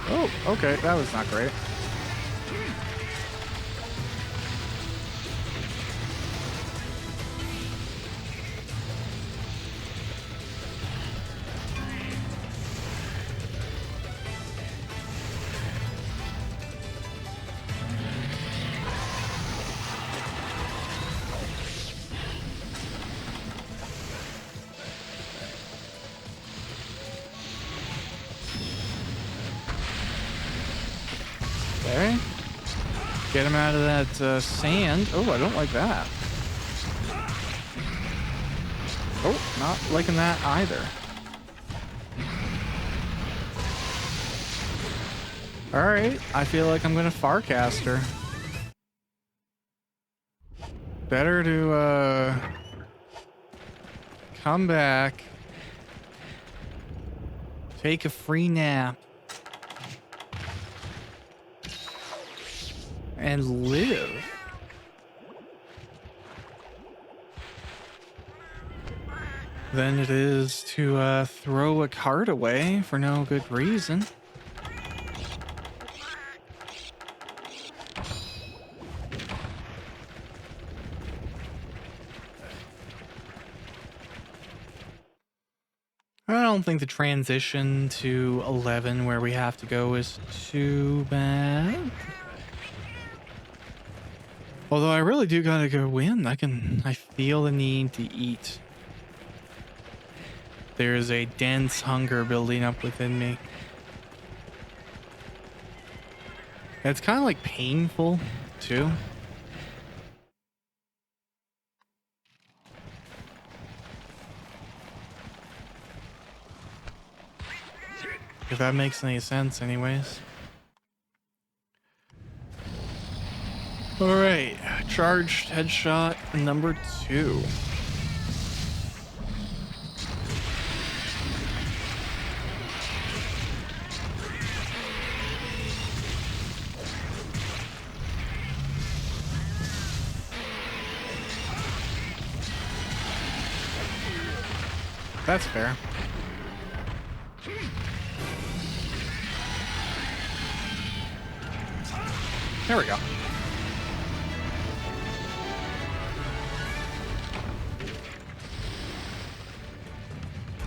Oh, okay, that was not great. Okay. Get him out of that sand. Oh, I don't like that. Oh, not liking that either. Alright, I feel like I'm gonna Farcaster. better to come back, take a free nap, and live. Than it is to throw a card away for no good reason. I don't think the transition to 11 where we have to go is too bad. Although I really do gotta go in. I feel the need to eat. There's a dense hunger building up within me. It's kind of like painful too. If that makes any sense anyways. Alright, charged headshot number 2. That's fair. There we go.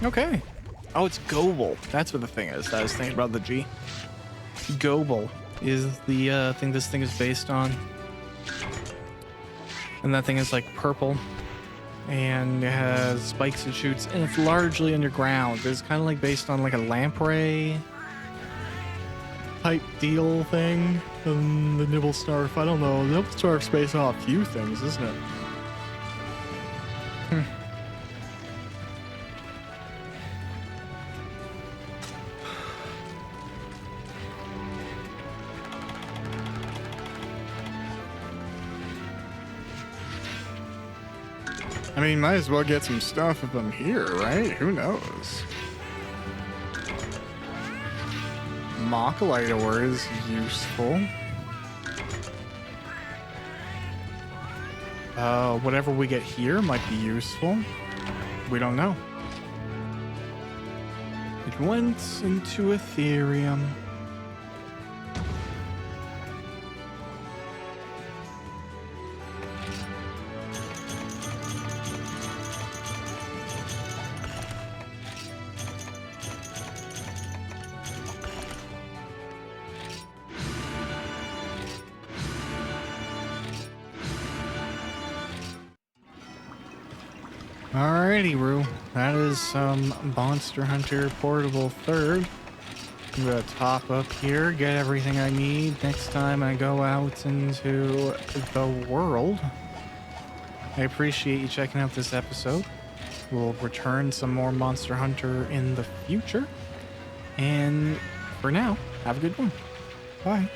Okay. Oh, it's Gobel. That's what the thing is. I was thinking about the G. Gobel is the thing this thing is based on. And that thing is like purple. And it has spikes it shoots. And it's largely underground. It's kind of like based on like a lamprey type deal thing. And the Nibblesnarf, I don't know. The Nibblesnarf's based on a few things, isn't it? I mean, might as well get some stuff if I'm here, right? Who knows? Mocholite ore is useful. Whatever we get here might be useful. We don't know. It went into Ethereum. Alrighty, Roo. That is some Monster Hunter Portable 3rd. I'm gonna top up here, get everything I need next time I go out into the world. I appreciate you checking out this episode. We'll return some more Monster Hunter in the future. And for now, have a good one. Bye.